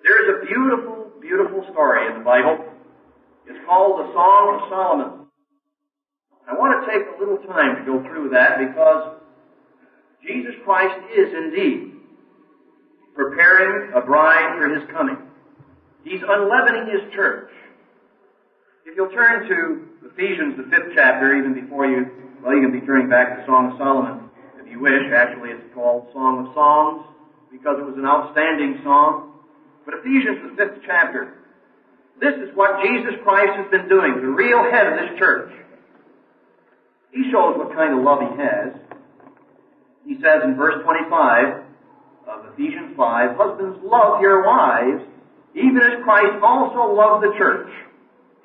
There is a beautiful, beautiful story in the Bible. It's called the Song of Solomon. I want to take a little time to go through that because Jesus Christ is indeed preparing a bride for His coming. He's unleavening His church. If you'll turn to Ephesians, the 5th chapter, even before you can be turning back to Song of Solomon if you wish. Actually, it's called Song of Songs because it was an outstanding song. But Ephesians, the 5th chapter, this is what Jesus Christ has been doing, the real head of this church. He shows what kind of love He has. He says in verse 25 of Ephesians 5, "Husbands, love your wives, even as Christ also loved the church,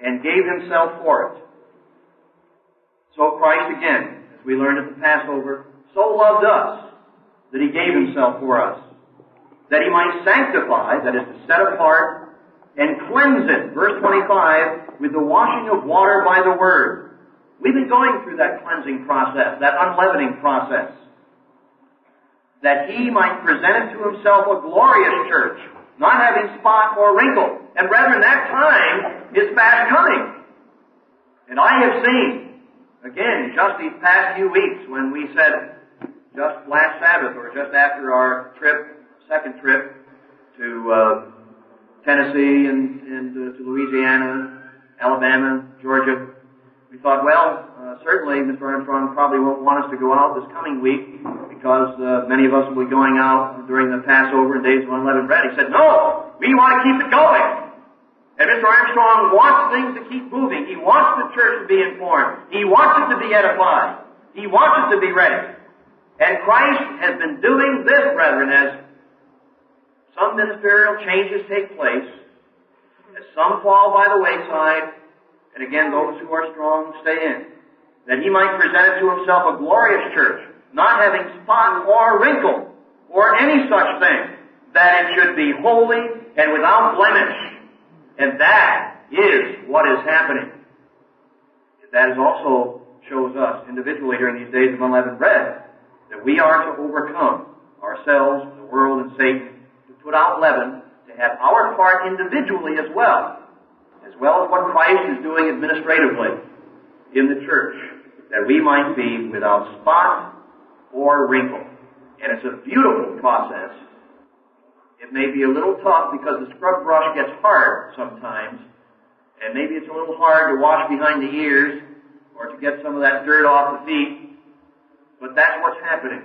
and gave Himself for it." So Christ, again, as we learned at the Passover, so loved us that He gave Himself for us, that He might sanctify, that is to set apart, and cleanse it, verse 25, with the washing of water by the Word. We've been going through that cleansing process, that unleavening process, that He might present it to Himself a glorious church, not having spot or wrinkle. And brethren, that time is fast coming. And I have seen, again, just these past few weeks, when we said, just last Sabbath, or just after our second trip to Tennessee and to Louisiana, Alabama, Georgia, we thought, certainly Mr. Armstrong probably won't want us to go out this coming week because many of us will be going out during the Passover and days of Unleavened Bread. He said, "No, we want to keep it going." And Mr. Armstrong wants things to keep moving. He wants the church to be informed. He wants it to be edified. He wants it to be ready. And Christ has been doing this, brethren, as some ministerial changes take place, as some fall by the wayside, and again, those who are strong stay in, that He might present it to Himself a glorious church, not having spot or wrinkle, or any such thing, that it should be holy and without blemish. And that is what is happening. That is also shows us individually during these days of unleavened bread, that we are to overcome ourselves, the world, and Satan, to put out leaven, to have our part individually as well as what Christ is doing administratively in the church, that we might be without spot or wrinkle. And it's a beautiful process. It may be a little tough because the scrub brush gets hard sometimes, and maybe it's a little hard to wash behind the ears or to get some of that dirt off the feet, but that's what's happening.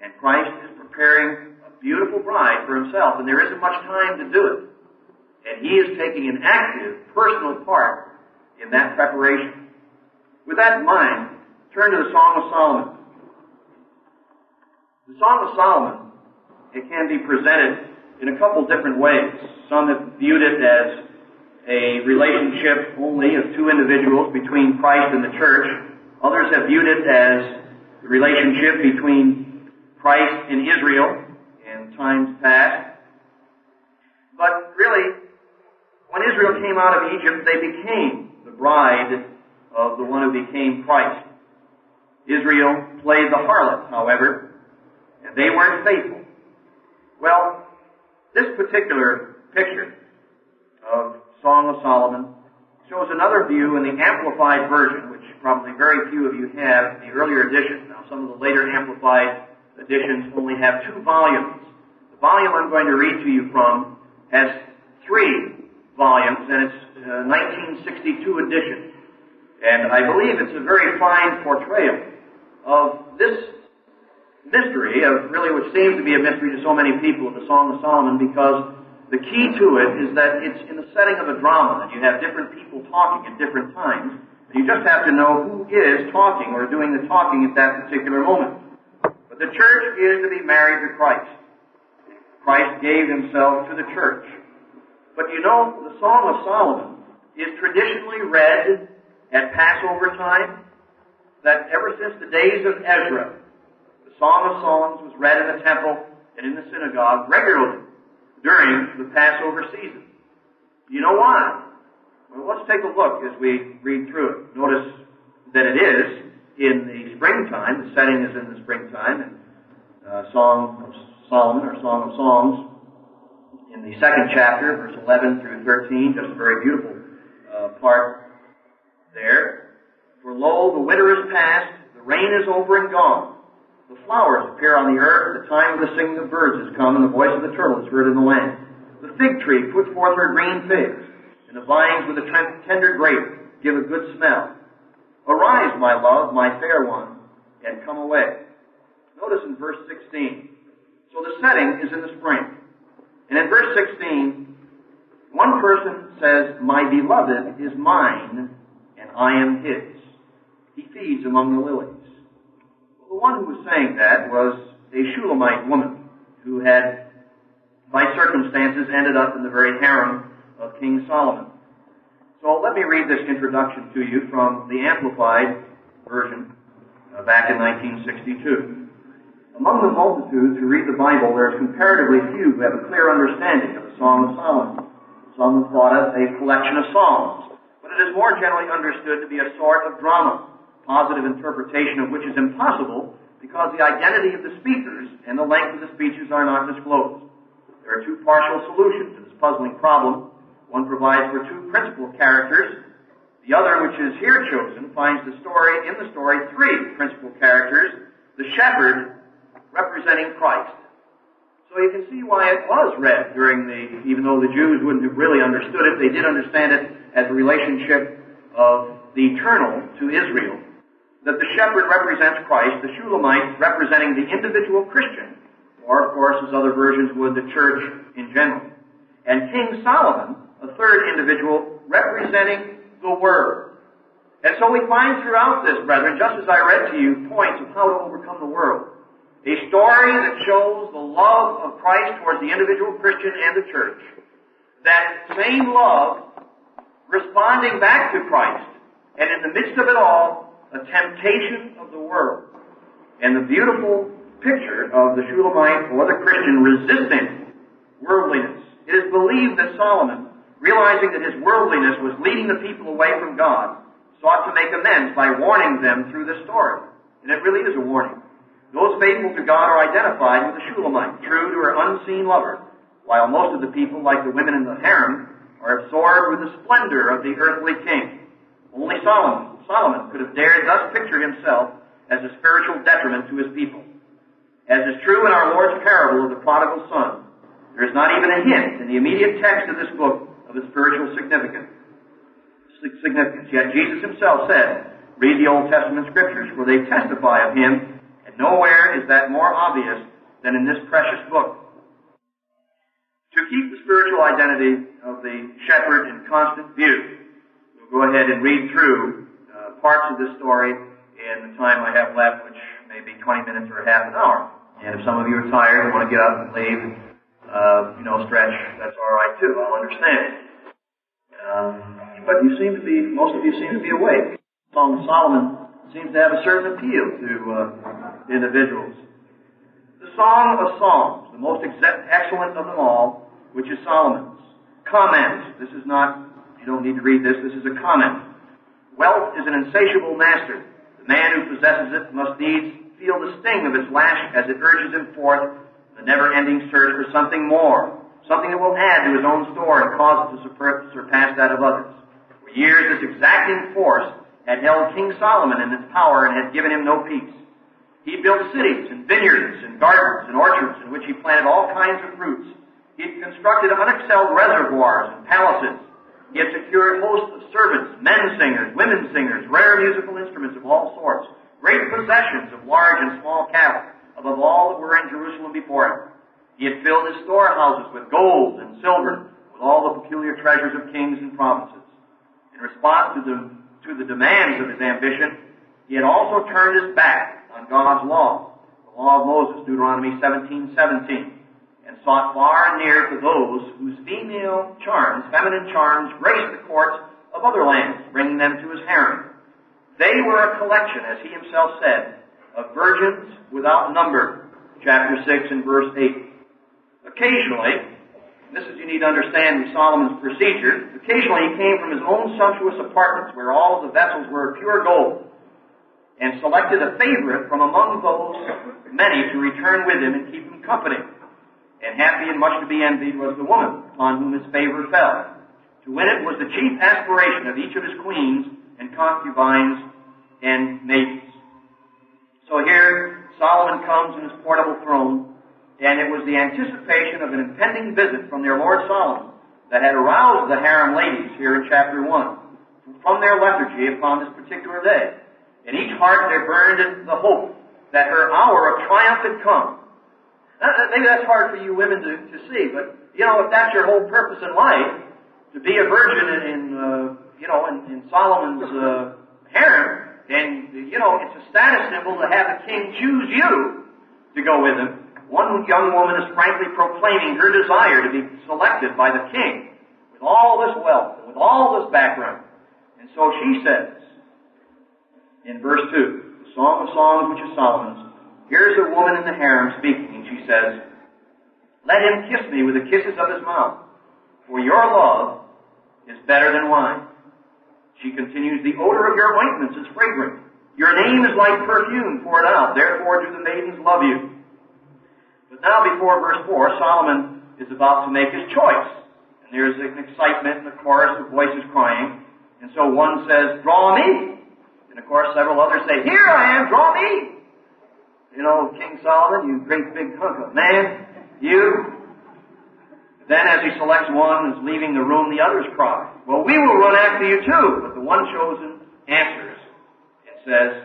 And Christ is preparing a beautiful bride for Himself, and there isn't much time to do it. And He is taking an active, personal part in that preparation. With that in mind, turn to the Song of Solomon. The Song of Solomon, it can be presented in a couple different ways. Some have viewed it as a relationship only of two individuals between Christ and the church. Others have viewed it as the relationship between Christ and Israel in times past. But really, when Israel came out of Egypt, they became the bride of the one who became Christ. Israel played the harlot, however, and they weren't faithful. Well, this particular picture of Song of Solomon shows another view in the Amplified version, which probably very few of you have, the earlier edition. Now, some of the later Amplified editions only have 2 volumes. The volume I'm going to read to you from has 3 volumes, and it's a 1962 edition. And I believe it's a very fine portrayal of this mystery, of really what seems to be a mystery to so many people, of the Song of Solomon, because the key to it is that it's in the setting of a drama, and you have different people talking at different times, and you just have to know who is talking or doing the talking at that particular moment. But the church is to be married to Christ. Christ gave Himself to the church. But you know, the Song of Solomon is traditionally read at Passover time, that ever since the days of Ezra, the Song of Songs was read in the temple and in the synagogue regularly during the Passover season. You know why? Well, let's take a look as we read through it. Notice that it is in the springtime. The setting is in the springtime, and Song of Solomon, or Song of Songs, in the second chapter, verse 11 through 13, just a very beautiful part there. For lo, the winter is past, the rain is over and gone. The flowers appear on the earth, the time of the singing of birds is come, and the voice of the turtle is heard in the land. The fig tree puts forth her green figs, and the vines with a tender grape give a good smell. Arise, my love, my fair one, and come away. Notice in verse 16. So the setting is in the spring. And in verse 16, one person says, my beloved is mine, and I am his. He feeds among the lilies. Well, the one who was saying that was a Shulamite woman who had, by circumstances, ended up in the very harem of King Solomon. So let me read this introduction to you from the Amplified version back in 1962. Among the multitudes who read the Bible, there is comparatively few who have a clear understanding of the Song of Solomon. Some have thought it a collection of songs, but it is more generally understood to be a sort of drama, positive interpretation of which is impossible because the identity of the speakers and the length of the speeches are not disclosed. There are two partial solutions to this puzzling problem. One provides for two principal characters. The other, which is here chosen, finds in the story three principal characters, the shepherd representing Christ. So you can see why it was read even though the Jews wouldn't have really understood it, they did understand it as a relationship of the eternal to Israel. That the shepherd represents Christ, the Shulamite representing the individual Christian, or of course, as other versions would, the church in general. And King Solomon, a third individual, representing the Word. And so we find throughout this, brethren, just as I read to you, points of how to overcome the world. A story that shows the love of Christ towards the individual Christian and the church. That same love responding back to Christ. And in the midst of it all, a temptation of the world. And the beautiful picture of the Shulamite or the Christian resisting worldliness. It is believed that Solomon, realizing that his worldliness was leading the people away from God, sought to make amends by warning them through this story. And it really is a warning. Those faithful to God are identified with the Shulamite, true to her unseen lover, while most of the people, like the women in the harem, are absorbed with the splendor of the earthly king. Only Solomon could have dared thus picture himself as a spiritual detriment to his people. As is true in our Lord's parable of the prodigal son, there is not even a hint in the immediate text of this book of its spiritual significance. Yet Jesus himself said, read the Old Testament scriptures, for they testify of him, and nowhere is that more obvious than in this precious book. To keep the spiritual identity of the shepherd in constant view, we'll go ahead and read through parts of this story in the time I have left, which may be 20 minutes or half an hour. And if some of you are tired and want to get up and leave, stretch, that's all right too. I'll understand. But most of you seem to be awake. The Song of Solomon seems to have a certain appeal to individuals. The Song of Songs, the most excellent of them all, which is Solomon's. Comment. This is not, you don't need to read this, this is a comment. Wealth is an insatiable master. The man who possesses it must needs feel the sting of its lash as it urges him forth the never-ending search for something more, something that will add to his own store and cause it to surpass that of others. For years, this exacting force had held King Solomon in its power and had given him no peace. He built cities and vineyards and gardens and orchards in which he planted all kinds of fruits. He had constructed unexcelled reservoirs and palaces. He had secured hosts of servants, men singers, women singers, rare musical instruments of all sorts, great possessions of large and small cattle, above all that were in Jerusalem before him. He had filled his storehouses with gold and silver, with all the peculiar treasures of kings and provinces. In response to the demands of his ambition, he had also turned his back on God's law, the law of Moses, Deuteronomy 17:17, and sought far and near to those whose feminine charms, graced the courts of other lands, bringing them to his harem. They were a collection, as he himself said, of virgins without number, chapter 6 and verse 8. Occasionally, you need to understand Solomon's procedure, occasionally he came from his own sumptuous apartments where all of the vessels were of pure gold, and selected a favorite from among those many to return with him and keep him company. and happy and much to be envied was the woman upon whom his favor fell. To win it was the chief aspiration of each of his queens and concubines and maidens. So here Solomon comes in his portable throne, and it was the anticipation of an impending visit from their Lord Solomon that had aroused the harem ladies here in chapter 1 from their lethargy upon this particular day. In each heart there burned the hope that her hour of triumph had come. Maybe that's hard for you women to see, but, if that's your whole purpose in life, to be a virgin in Solomon's harem, then, it's a status symbol to have the king choose you to go with him. One young woman is frankly proclaiming her desire to be selected by the king with all this wealth and with all this background. And so she says, in verse 2, the Song of Songs, which is Solomon's, here's a woman in the harem speaking, and she says, "Let him kiss me with the kisses of his mouth, for your love is better than wine." She continues, "The odor of your ointments is fragrant. Your name is like perfume poured out. Therefore do the maidens love you." But now before verse 4, Solomon is about to make his choice. And there's an excitement and a chorus of voices crying. And so one says, "Draw me." And of course several others say, "Here I am, draw me." King Solomon, you great big hunk of man, you. Then as he selects one and is leaving the room, the others cry, "Well, we will run after you too." But the one chosen answers and says,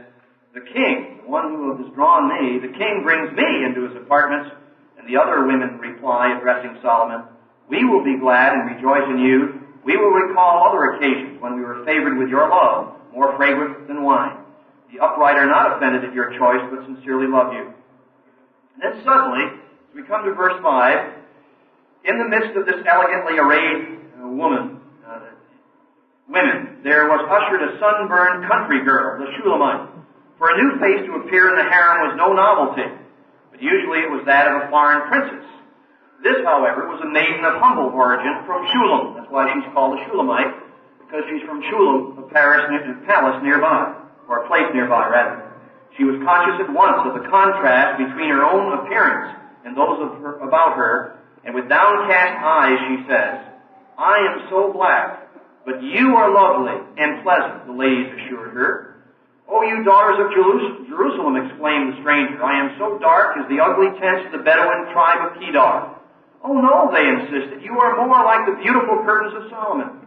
"The king, the one who has drawn me, the king brings me into his apartments." And the other women reply, addressing Solomon, "We will be glad and rejoice in you. We will recall other occasions when we were favored with your love, more fragrant than wine. The upright are not offended at your choice, but sincerely love you." And then suddenly, as we come to verse 5, in the midst of this elegantly arrayed women, there was ushered a sunburned country girl, the Shulamite. For a new face to appear in the harem was no novelty, but usually it was that of a foreign princess. This, however, was a maiden of humble origin from Shulam. That's why she's called a Shulamite, because she's from Shulam, a palace nearby, or a place nearby, rather. She was conscious at once of the contrast between her own appearance and those of her, about her, and with downcast eyes she says, "I am so black, but you are lovely and pleasant," the ladies assured her. "O you daughters of Jerusalem," exclaimed the stranger, "I am so dark as the ugly tents of the Bedouin tribe of Kedar." "Oh no," they insisted, "you are more like the beautiful curtains of Solomon."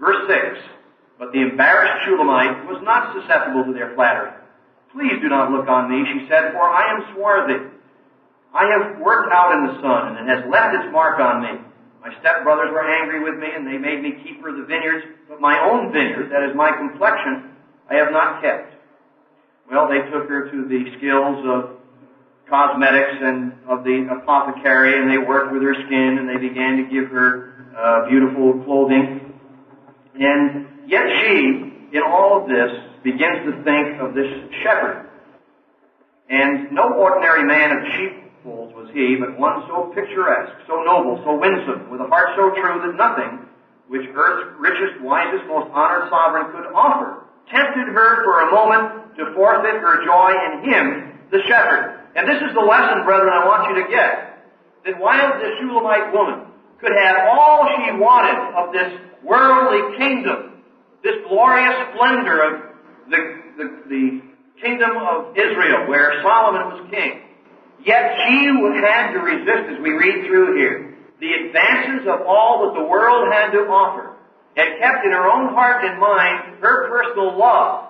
Verse 6, but the embarrassed Shulamite was not susceptible to their flattery. "Please do not look on me," she said, "for I am swarthy. I have worked out in the sun, and it has left its mark on me. My stepbrothers were angry with me, and they made me keeper of the vineyards, but my own vineyard, that is my complexion, I have not kept." Well, they took her to the skills of cosmetics and of the apothecary, and they worked with her skin, and they began to give her beautiful clothing. And yet she, in all of this, begins to think of this shepherd. And no ordinary man of the sheepfolds was he, but one so picturesque, so noble, so winsome, with a heart so true that nothing which earth's richest, wisest, most honored sovereign could offer tempted her for a moment to forfeit her joy in him, the shepherd. And this is the lesson, brethren, I want you to get. That while this Shulamite woman could have all she wanted of this worldly kingdom, this glorious splendor of the kingdom of Israel, where Solomon was king, yet she had to resist, as we read through here, the advances of all that the world had to offer, and kept in her own heart and mind her personal love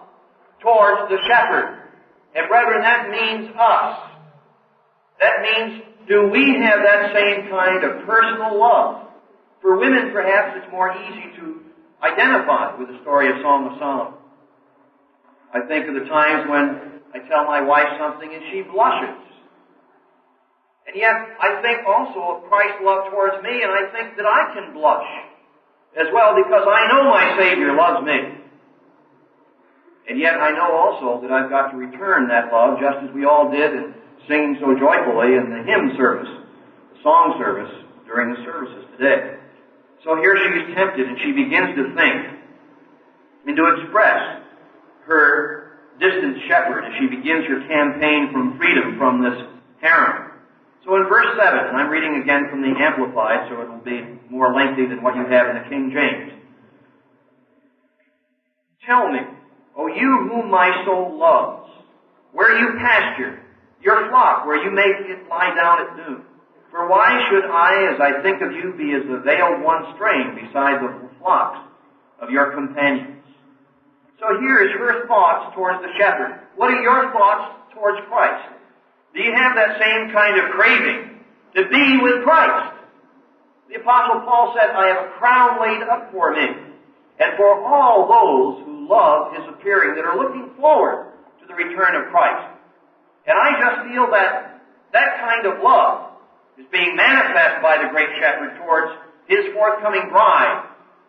towards the shepherd. And brethren, that means us. That means, do we have that same kind of personal love? For women, perhaps, it's more easy to identify with the story of Song of Solomon. I think of the times when I tell my wife something and she blushes. And yet, I think also of Christ's love towards me, and I think that I can blush as well, because I know my Savior loves me. And yet I know also that I've got to return that love, just as we all did and sing so joyfully in the hymn service, the song service, during the services today. So here she is tempted, and she begins to think and to express her distant shepherd as she begins her campaign from freedom from this harem. So in verse 7, and I'm reading again from the Amplified, so it'll be more lengthy than what you have in the King James. Tell me, O you whom my soul loves, where you pasture, your flock, where you make it lie down at noon. For why should I, as I think of you, be as the veiled one straying beside the flocks of your companions? So here is her thoughts towards the shepherd. What are your thoughts towards Christ? Do you have that same kind of craving to be with Christ? The Apostle Paul said, I have a crown laid up for me, and for all those who love His appearing, that are looking forward to the return of Christ. And I just feel that that kind of love is being manifested by the great shepherd towards His forthcoming bride,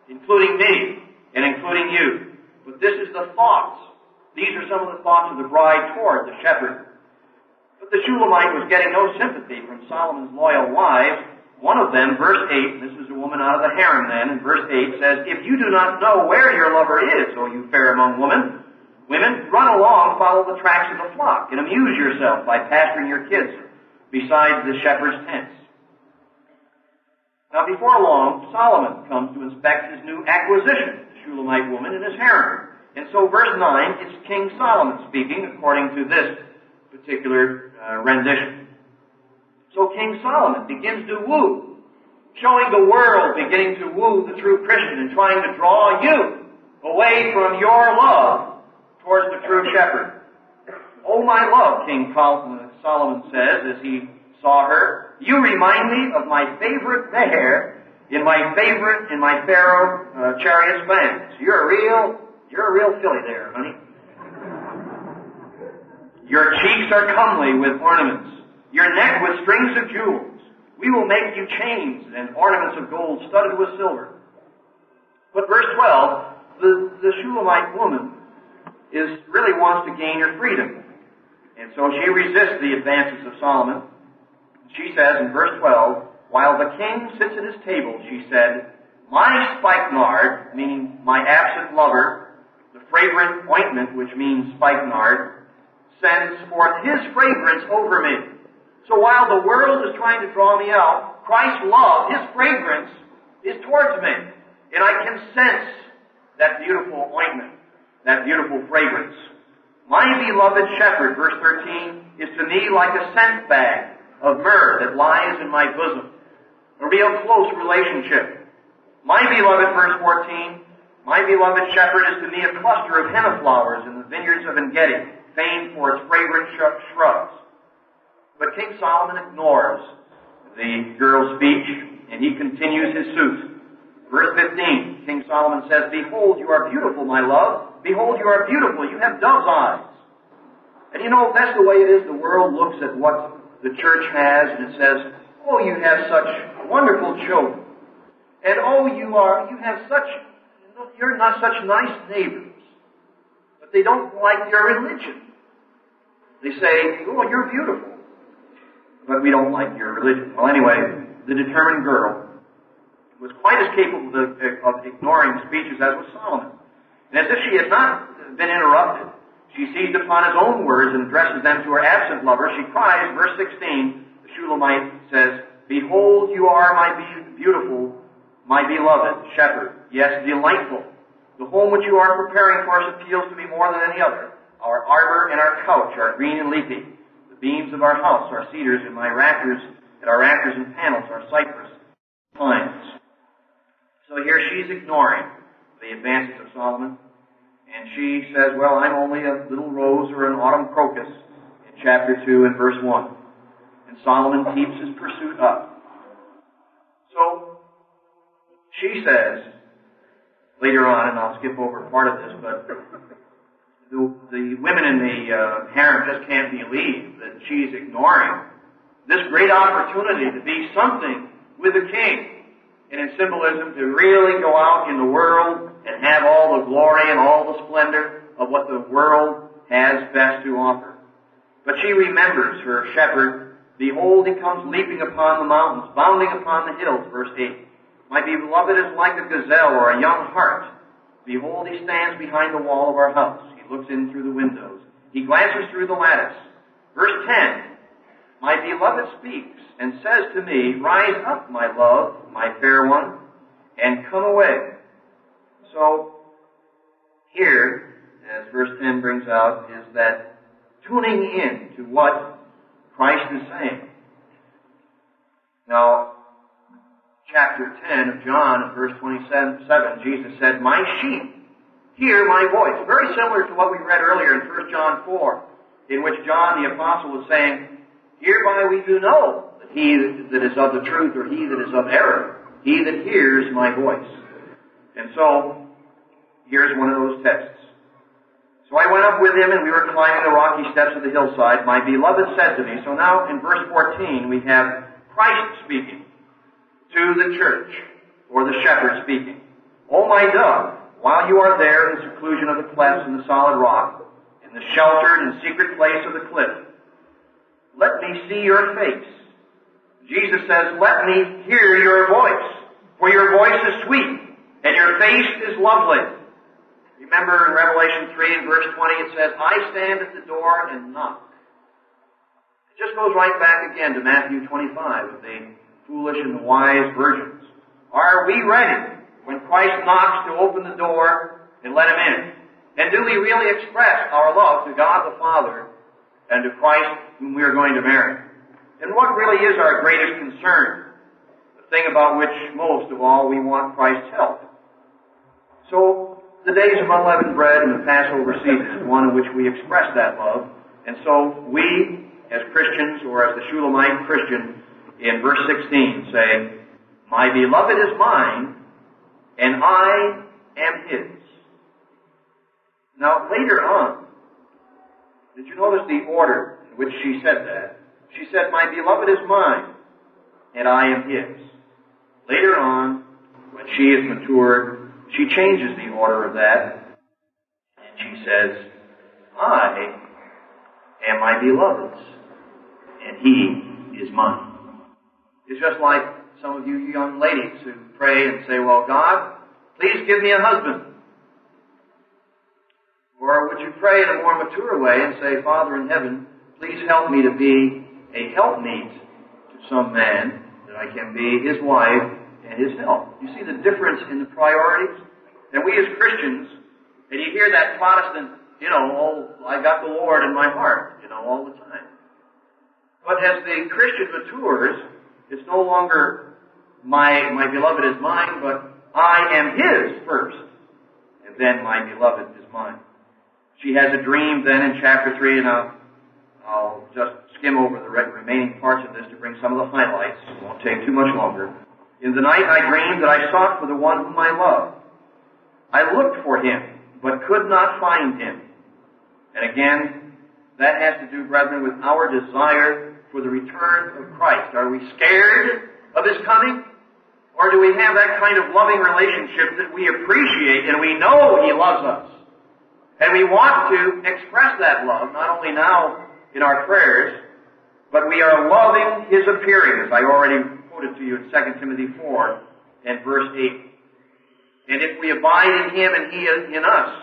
including me and including you. But this is the thoughts. These are some of the thoughts of the bride toward the shepherd. But the Shulamite was getting no sympathy from Solomon's loyal wives. One of them, verse 8, this is a woman out of the harem then, in verse 8 says, If you do not know where your lover is, O you fair among women, run along, follow the tracks of the flock, and amuse yourself by pasturing your kids beside the shepherd's tents. Now before long, Solomon comes to inspect his new acquisition, the Shulamite woman in his harem. And so verse 9 is King Solomon speaking according to this particular rendition. So King Solomon begins to woo, showing the world beginning to woo the true Christian and trying to draw you away from your love towards the true shepherd. Oh, my love, King Solomon says as he saw her, you remind me of my favorite mare in my Pharaoh chariot spans. You're a real filly there, honey. Your cheeks are comely with ornaments, your neck with strings of jewels. We will make you chains and ornaments of gold studded with silver. But verse 12, the Shulamite woman really wants to gain her freedom. And so she resists the advances of Solomon. She says in verse 12, while the king sits at his table, she said, my spikenard, meaning my absent lover, the fragrant ointment, which means spikenard, sends forth his fragrance over me. So while the world is trying to draw me out, Christ's love, His fragrance, is towards me. And I can sense that beautiful ointment, that beautiful fragrance. My beloved shepherd, verse 13, is to me like a scent bag of myrrh that lies in my bosom. A real close relationship. My beloved, verse 14, my beloved shepherd is to me a cluster of henna flowers in the vineyards of En-gedi, famed for its fragrant shrubs. But King Solomon ignores the girl's speech, and he continues his suit. Verse 15, King Solomon says, behold, you are beautiful, my love. Behold, you are beautiful. You have dove's eyes. And you know, that's the way it is. The world looks at what the church has, and it says, oh, you have such wonderful children. And oh, you're not such nice neighbors. But they don't like your religion. They say, oh, you're beautiful, but we don't like your religion. Well, anyway, the determined girl was quite as capable of ignoring speeches as was Solomon. And as if she had not been interrupted, she seized upon his own words and addresses them to her absent lover. She cries, verse 16, the Shulamite says, behold, you are my beautiful, my beloved shepherd. Yes, delightful. The home which you are preparing for us appeals to me more than any other. Our arbor and our couch are green and leafy. The beams of our house are cedars, and our rafters and panels are cypress pines. So here she's ignoring the advances of Solomon, and she says, well, I'm only a little rose or an autumn crocus in chapter 2 and verse 1. And Solomon keeps his pursuit up. So she says, later on, and I'll skip over part of this, but the women in the harem just can't believe that she's ignoring this great opportunity to be something with the king. And in symbolism, to really go out in the world and have all the glory and all the splendor of what the world has best to offer. But she remembers her shepherd. Behold, he comes leaping upon the mountains, bounding upon the hills, verse 8. My beloved is like a gazelle or a young hart. Behold, he stands behind the wall of our house. He looks in through the windows. He glances through the lattice. Verse 10. My beloved speaks and says to me, Rise up, my love, my fair one, and come away. So, here, as verse 10 brings out, is that tuning in to what Christ is saying. Now, chapter 10 of John, verse 27, Jesus said, My sheep hear my voice. Very similar to what we read earlier in 1 John 4, in which John the Apostle was saying, Hereby we do know that he that is of the truth, or he that is of error, he that hears my voice. And so, here's one of those tests. So I went up with him, and we were climbing the rocky steps of the hillside. My beloved said to me, so now in verse 14 we have Christ speaking to the church, or the shepherd speaking. O my dove, while you are there in the seclusion of the clefts and the solid rock, in the sheltered and secret place of the cliff, let me see your face. Jesus says, let me hear your voice, for your voice is sweet, and your face is lovely. Remember in Revelation 3 and verse 20 it says, I stand at the door and knock. It just goes right back again to Matthew 25 with the foolish and the wise virgins. Are we ready when Christ knocks to open the door and let him in? And do we really express our love to God the Father and to Christ whom we are going to marry? And what really is our greatest concern? The thing about which most of all we want Christ's help. So, the days of unleavened bread and the Passover season is one in which we express that love. And so we, as Christians, or as the Shulamite Christian, in verse 16 say, My beloved is mine, and I am his. Now, later on, did you notice the order in which she said that? She said, My beloved is mine, and I am his. Later on, when she is matured, she changes the order of that, and she says, I am my beloved's, and he is mine. It's just like some of you young ladies who pray and say, well, God, please give me a husband. Or would you pray in a more mature way and say, Father in heaven, please help me to be a helpmeet to some man, that I can be his wife and his help. You see the difference in the priorities? And we as Christians, and you hear that Protestant, oh, I got the Lord in my heart, all the time. But as the Christian matures, it's no longer my beloved is mine, but I am his first, and then my beloved is mine. She has a dream then in chapter 3, and I'll just skim over the remaining parts of this to bring some of the highlights. It won't take too much longer. In the night I dreamed that I sought for the one whom I love. I looked for him, but could not find him. And again, that has to do, brethren, with our desire for the return of Christ. Are we scared of his coming? Or do we have that kind of loving relationship that we appreciate and we know he loves us? And we want to express that love, not only now in our prayers, but we are loving his appearing, as I already quoted to you in 2 Timothy 4 and verse 8. And if we abide in him and he in us,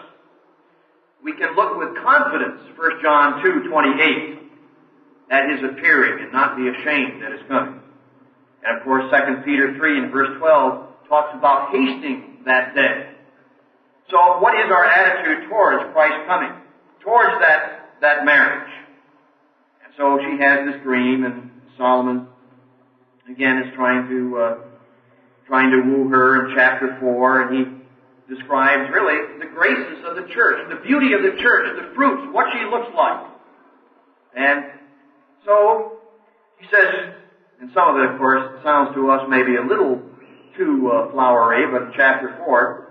we can look with confidence, 1 John 2:28, at his appearing and not be ashamed at his coming. And of course, 2 Peter 3 and verse 12 talks about hastening that day. So what is our attitude towards Christ's coming? Towards that marriage? And so she has this dream, and Solomon, again, is trying to woo her in chapter 4, and he describes really the graces of the church, the beauty of the church, the fruits, what she looks like. And so he says, and some of it, of course, sounds to us maybe a little too flowery, but in chapter 4,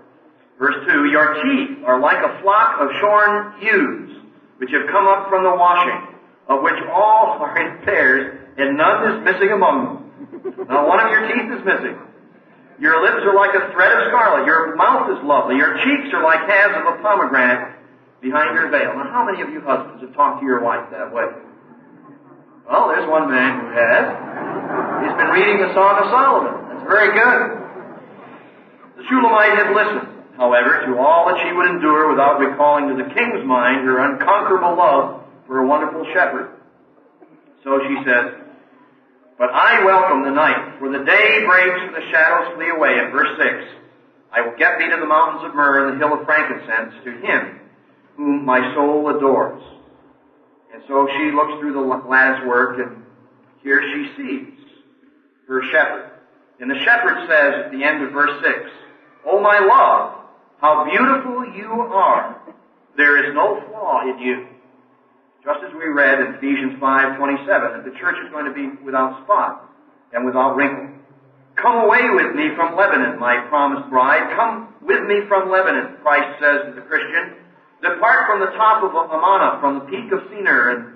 verse 2, Your teeth are like a flock of shorn ewes, which have come up from the washing, of which all are in pairs, and none is missing among them. Not one of your teeth is missing. Your lips are like a thread of scarlet. Your mouth is lovely. Your cheeks are like halves of a pomegranate behind your veil. Now, how many of you husbands have talked to your wife that way? Well, there's one man who has. He's been reading the Song of Solomon. That's very good. The Shulamite had listened, however, to all that she would endure without recalling to the king's mind her unconquerable love for a wonderful shepherd. So she says, but I welcome the night, for the day breaks and the shadows flee away. In verse 6, I will get thee to the mountains of myrrh and the hill of frankincense, to him whom my soul adores. And so she looks through the lattice work, and here she sees her shepherd. And the shepherd says at the end of verse 6, O my love, how beautiful you are. There is no flaw in you. Just as we read in Ephesians 5:27, that the church is going to be without spot and without wrinkle. Come away with me from Lebanon, my promised bride. Come with me from Lebanon, Christ says to the Christian. Depart from the top of Amana, from the peak of Senir and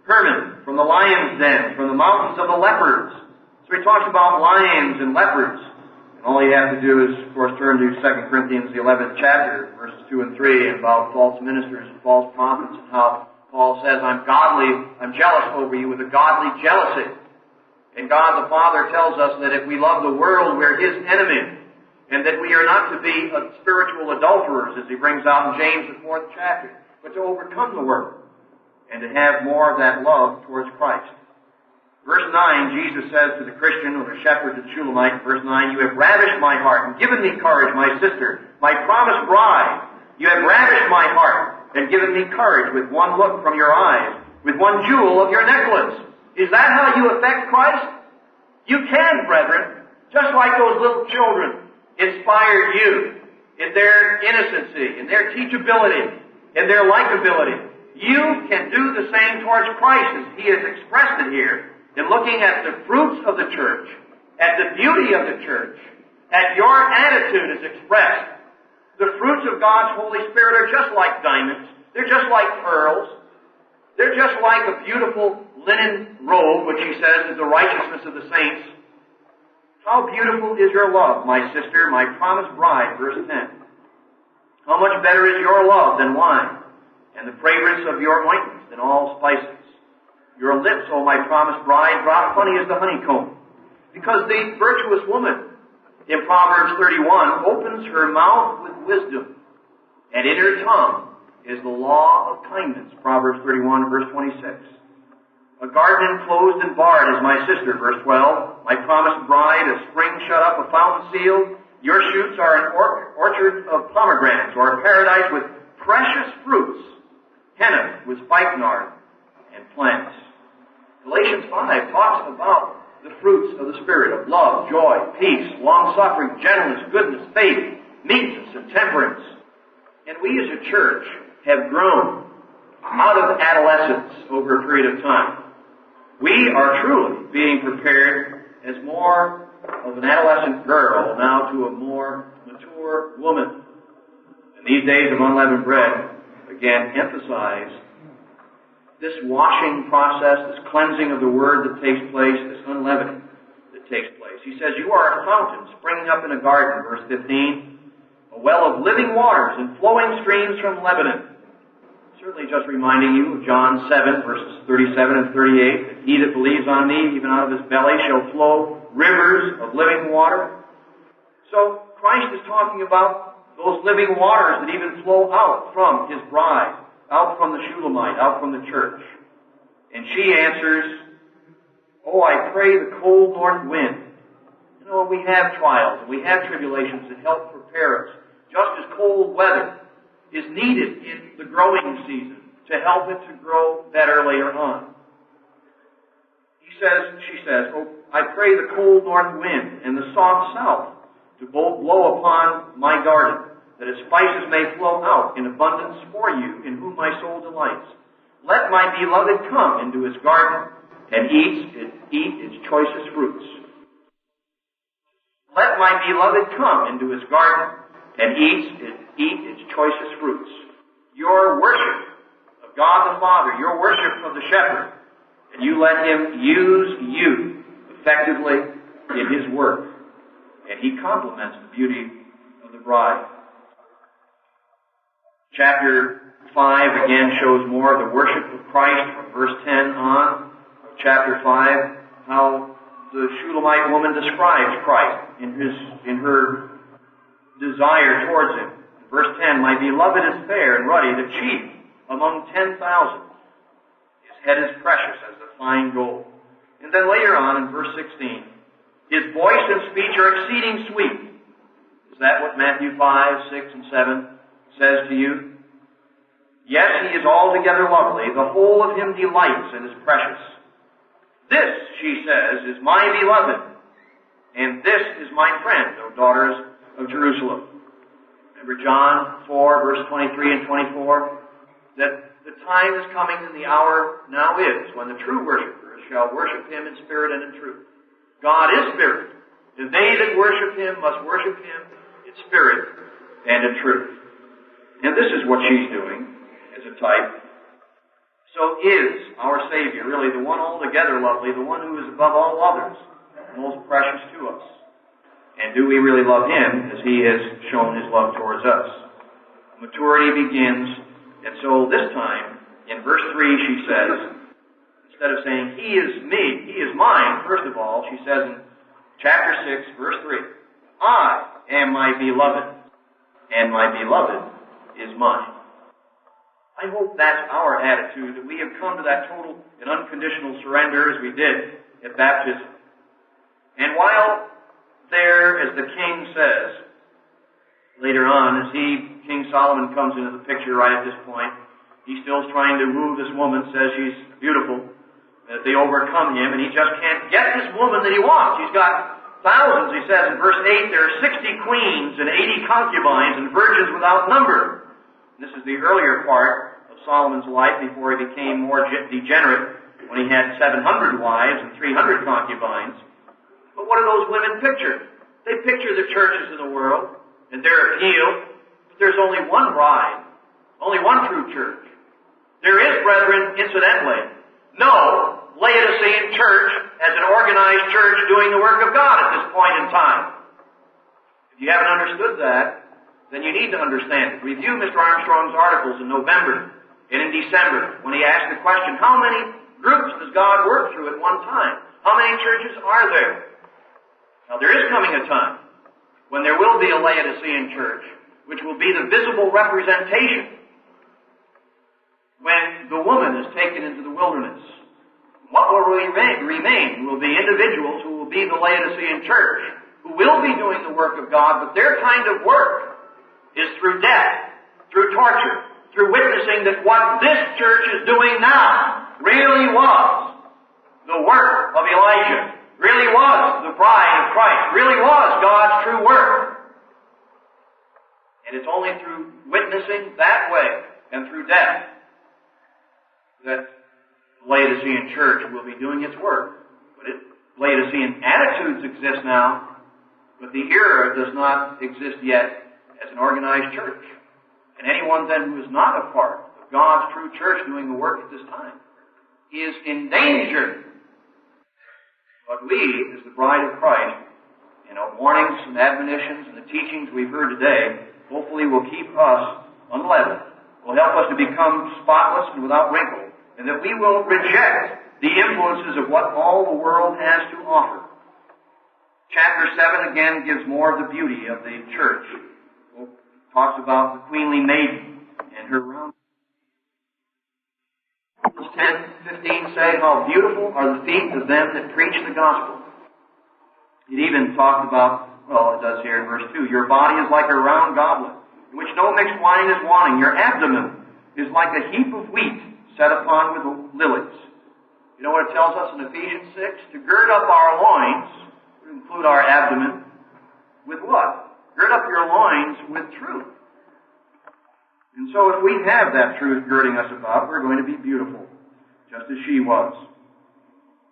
Hermon, from the lion's den, from the mountains of the leopards. So he talks about lions and leopards. And all you have to do is, of course, turn to 2 Corinthians, the 11th chapter, verses 2 and 3, and about false ministers and false prophets, and how Paul says, I'm jealous over you with a godly jealousy. And God the Father tells us that if we love the world, we're His enemy. And that we are not to be spiritual adulterers, as he brings out in James, the 4th chapter, but to overcome the world and to have more of that love towards Christ. Verse 9, Jesus says to the Christian, or the shepherd to the Shulamite, verse 9, you have ravished my heart and given me courage, my sister, my promised bride. You have ravished my heart and given me courage with one look from your eyes, with one jewel of your necklace. Is that how you affect Christ? You can, brethren, just like those little children inspired you in their innocency, in their teachability, in their likability. You can do the same towards Christ as He has expressed it here in looking at the fruits of the church, at the beauty of the church, at your attitude as expressed. The fruits of God's Holy Spirit are just like diamonds. They're just like pearls. They're just like a beautiful linen robe, which he says is the righteousness of the saints. How beautiful is your love, my sister, my promised bride, verse 10. How much better is your love than wine, and the fragrance of your ointments than all spices. Your lips, O my promised bride, drop honey as the honeycomb. Because the virtuous woman, in Proverbs 31, opens her mouth with wisdom, and in her tongue is the law of kindness, Proverbs 31, verse 26. A garden enclosed and barred is my sister, verse 12. My promised bride, a spring shut up, a fountain sealed. Your shoots are an orchard of pomegranates, or a paradise with precious fruits, henna with spikenard and plants. Galatians 5 talks about the fruits of the Spirit of love, joy, peace, long-suffering, gentleness, goodness, faith, meekness, and temperance. And we as a church have grown out of adolescence over a period of time. We are truly being prepared as more of an adolescent girl now to a more mature woman. And these days of Unleavened Bread, again, emphasize this washing process, this cleansing of the Word that takes place, this unleavening that takes place. He says, you are a fountain springing up in a garden, verse 15, a well of living waters and flowing streams from Lebanon. Certainly just reminding you of John 7, verses 37 and 38, that he that believes on me, even out of his belly shall flow rivers of living water. So Christ is talking about those living waters that even flow out from his bride, out from the Shulamite, out from the church. And she answers, oh, I pray the cold north wind. You know, we have trials and we have tribulations that help prepare us, just as cold weather is needed in the growing season to help it to grow better later on. She says, oh, I pray the cold north wind and the soft south to both blow upon my garden, that its spices may flow out in abundance for you, in whom my soul delights. Let my beloved come into his garden and eat its choicest fruits. Let my beloved come into his garden and eat its choicest fruits. Your worship of God the Father, your worship of the shepherd, and you let him use you effectively in his work. And he complements the beauty of the bride. Chapter 5 again shows more of the worship of Christ from verse 10 on. Chapter 5, how the Shulamite woman describes Christ in her desire towards him. Verse 10, my beloved is fair and ruddy, the chief among 10,000. His head is precious as the fine gold. And then later on in verse 16, his voice and speech are exceeding sweet. Is that what Matthew 5, 6, and 7 says to you? Yes, he is altogether lovely. The whole of him delights and is precious. This, she says, is my beloved, and this is my friend, O daughters of Jerusalem. Remember John 4, verse 23 and 24? That the time is coming and the hour now is when the true worshipers shall worship him in spirit and in truth. God is spirit, and they that worship him must worship him in spirit and in truth. And this is what she's doing as a type. So is our Savior really the one altogether lovely, the one who is above all others, most precious to us? And do we really love him as he has shown his love towards us? Maturity begins, and so this time, in verse 3, she says, instead of saying, he is me, he is mine, first of all, she says in chapter 6, verse 3, I am my beloved, and my beloved is mine. I hope that's our attitude, that we have come to that total and unconditional surrender as we did at baptism. And while there, as the king says, later on, as King Solomon comes into the picture right at this point, he still's trying to woo this woman, says she's beautiful, that they overcome him, and he just can't get this woman that he wants. He's got thousands, he says in verse 8, there are 60 queens and 80 concubines and virgins without number. This is the earlier part of Solomon's life before he became more degenerate, when he had 700 wives and 300 concubines. But what do those women picture? They picture the churches in the world and their appeal. But there's only one bride, only one true church. There is, brethren, incidentally, no Laodicean church as an organized church doing the work of God at this point in time. If you haven't understood that, then you need to understand it. Review Mr. Armstrong's articles in November and in December when he asked the question, how many groups does God work through at one time? How many churches are there? Now, there is coming a time when there will be a Laodicean church, which will be the visible representation when the woman is taken into the wilderness. What will remain will be individuals who will be the Laodicean church, who will be doing the work of God, but their kind of work is through death, through torture, through witnessing that what this church is doing now really was the work of Elijah, really was the bride of Christ, really was God's true work. And it's only through witnessing that way and through death that the Laodicean church will be doing its work. But Laodicean attitudes exist now, but the era does not exist yet as an organized church. And anyone then who is not a part of God's true church doing the work at this time is in danger. But we, as the bride of Christ, warnings and admonitions and the teachings we've heard today, hopefully will keep us unleavened, will help us to become spotless and without wrinkle, and that we will reject the influences of what all the world has to offer. Chapter 7 again gives more of the beauty of the church. It talks about the queenly maiden and her round. Verse 10, 15 say, how beautiful are the feet of them that preach the gospel. It even talked about, well, it does here in verse 2, your body is like a round goblet, in which no mixed wine is wanting. Your abdomen is like a heap of wheat set upon with lilies. You know what it tells us in Ephesians 6? To gird up our loins, to include our abdomen, with what? Gird up your loins with truth. And so if we have that truth girding us about, we're going to be beautiful, just as she was.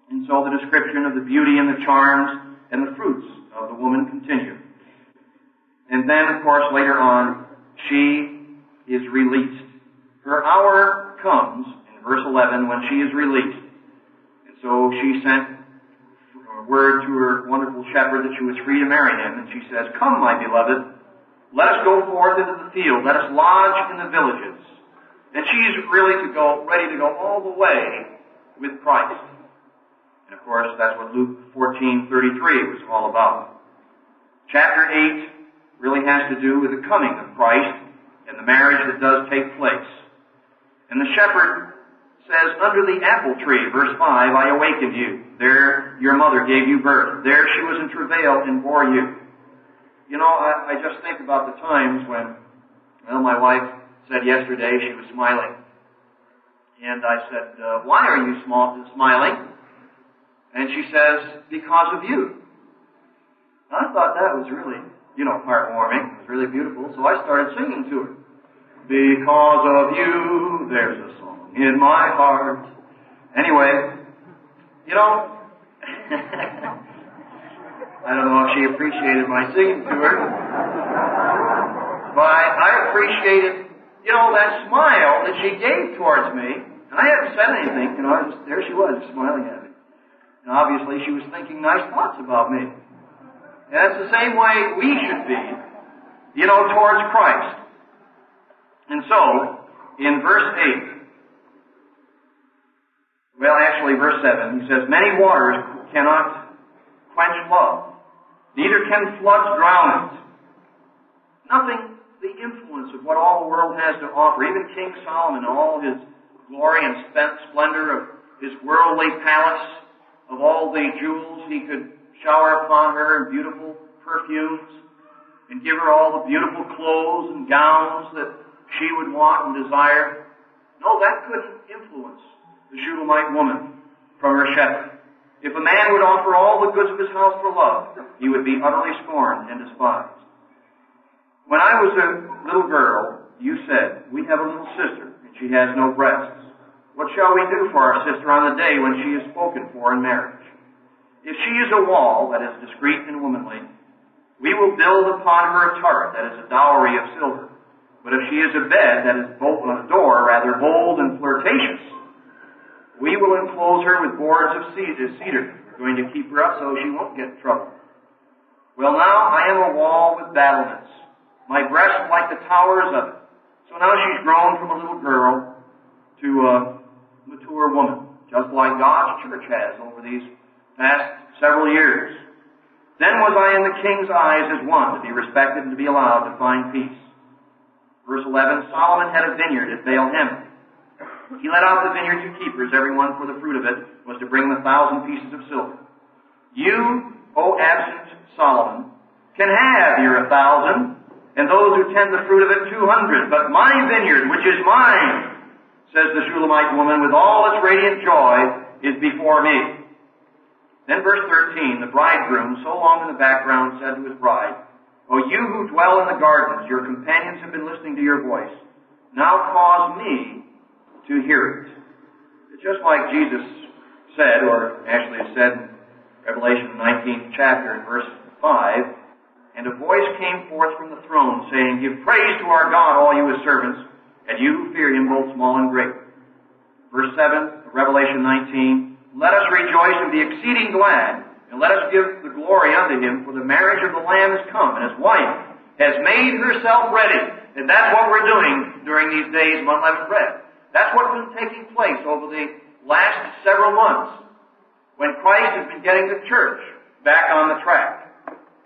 And so the description of the beauty and the charms and the fruits of the woman continue. And then, of course, later on, she is released. Her hour comes, in verse 11, when she is released. And so she sent a word to her wonderful shepherd that she was free to marry him. And she says, come, my beloved, let us go forth into the field. Let us lodge in the villages. And she's ready to go all the way with Christ. And of course, that's what Luke 14:33 was all about. Chapter 8 really has to do with the coming of Christ and the marriage that does take place. And the shepherd says, under the apple tree, verse 5, I awakened you. There your mother gave you birth. There she was in travail and bore you. You know, I just think about the times when, well, my wife said yesterday she was smiling. And I said, why are you smiling? And she says, because of you. I thought that was really, heartwarming. It was really beautiful. So I started singing to her. Because of you, there's a song in my heart. Anyway, I don't know if she appreciated my singing to her. But I appreciated, that smile that she gave towards me. And I hadn't said anything, there she was, smiling at me. And obviously she was thinking nice thoughts about me. And that's the same way we should be, towards Christ. And so, in verse 8, verse 7, he says, many waters cannot quench love, neither can floods drown it. Nothing, the influence of what all the world has to offer, even King Solomon, all his glory and splendor of his worldly palace, of all the jewels he could shower upon her and beautiful perfumes, and give her all the beautiful clothes and gowns that she would want and desire. No, that couldn't influence the Shulamite woman from her shepherd. If a man would offer all the goods of his house for love, he would be utterly scorned and despised. When I was a little girl, you said, we have a little sister, and she has no breasts. What shall we do for our sister on the day when she is spoken for in marriage? If she is a wall that is discreet and womanly, we will build upon her a turret that is a dowry of silver. But if she is a bed that is a door rather bold and flirtatious, we will enclose her with boards of cedar. We're going to keep her up so she won't get in trouble. Well, now I am a wall with battlements, my breast like the towers of it. So now she's grown from a little girl to a mature woman, just like God's church has over these past several years. Then was I in the king's eyes as one to be respected and to be allowed to find peace. Verse 11, Solomon had a vineyard at Baal-Hamon. He let out the vineyard to keepers, every one for the fruit of it was to bring 1,000 pieces of silver. You, O absent Solomon, can have your 1,000, and those who tend the fruit of it 200. But my vineyard, which is mine, says the Shulamite woman, with all its radiant joy, is before me. Then verse 13, the bridegroom, so long in the background, said to his bride, O you who dwell in the gardens, your companions have been listening to your voice. Now cause me to hear it. It's just like Jesus said, or actually it said in Revelation 19th chapter in verse 5, and a voice came forth from the throne, saying, Give praise to our God, all you his servants, and you who fear him, both small and great. Verse 7 of Revelation 19, Let us rejoice and be exceeding glad, and let us give the glory unto him, for the marriage of the Lamb is come, and his wife has made herself ready. And that's what we're doing during these days of Unleavened Bread. That's what's been taking place over the last several months, when Christ has been getting the church back on the track.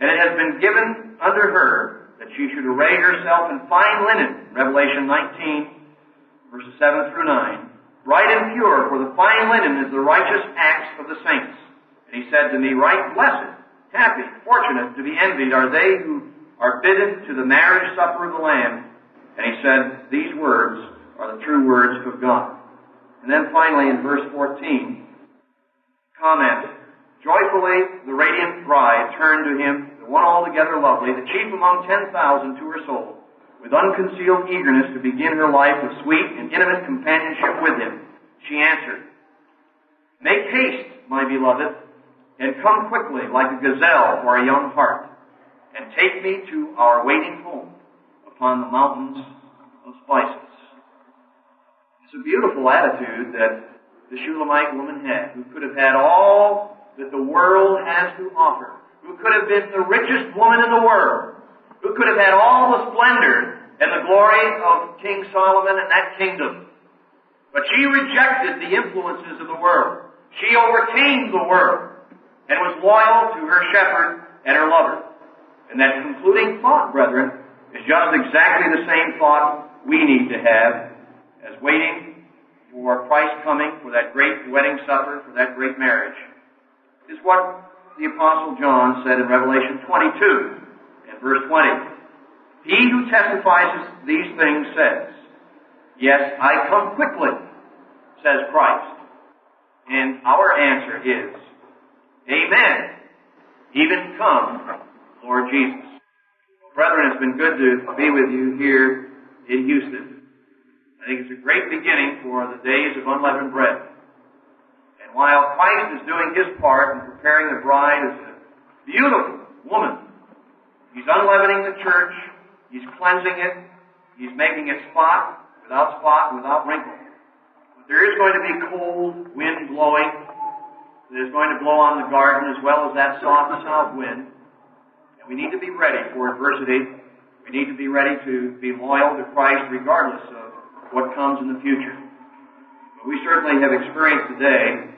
And it has been given unto her that she should array herself in fine linen, Revelation 19, verses 7 through 9, bright and pure, for the fine linen is the righteous acts of the saints. And he said to me, Right blessed, happy, fortunate, to be envied are they who are bidden to the marriage supper of the Lamb. And he said, These words are the true words of God. And then finally in verse 14, comment, Joyfully the radiant bride turned to him, the one altogether lovely, the chief among 10,000 to her soul, with unconcealed eagerness to begin her life of sweet and intimate companionship with him. She answered, Make haste, my beloved, and come quickly like a gazelle or a young hart, and take me to our waiting home upon the mountains of spices. It's a beautiful attitude that the Shulamite woman had, who could have had all that the world has to offer, who could have been the richest woman in the world, who could have had all the splendor and the glory of King Solomon and that kingdom. But she rejected the influences of the world. She overcame the world and was loyal to her shepherd and her lover. And that concluding thought, brethren, is just exactly the same thought we need to have as waiting for Christ coming, for that great wedding supper, for that great marriage, is what the Apostle John said in Revelation 22 and verse 20. He who testifies these things says, "Yes, I come quickly," says Christ. And our answer is, Amen. Even come, Lord Jesus. Brethren, it's been good to be with you here in Houston. I think it's a great beginning for the days of Unleavened Bread. And while Christ is doing His part in preparing the bride as a beautiful woman, He's unleavening the church, He's cleansing it, He's making it spot without wrinkle. But there is going to be cold wind blowing that is going to blow on the garden as well as that soft south wind. And we need to be ready for adversity. We need to be ready to be loyal to Christ regardless of what comes in the future. But we certainly have experienced today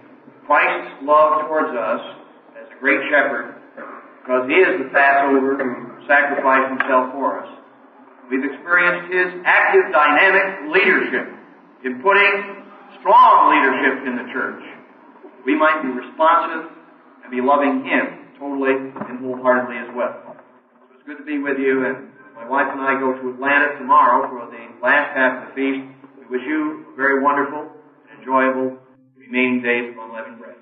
Christ's love towards us as a great shepherd, because He is the Passover who sacrificed Himself for us. We've experienced His active, dynamic leadership in putting strong leadership in the church. We might be responsive and be loving Him totally and wholeheartedly as well. So it's good to be with you, and my wife and I go to Atlanta tomorrow for the last half of the feast. We wish you a very wonderful and enjoyable remaining days of Unleavened Bread.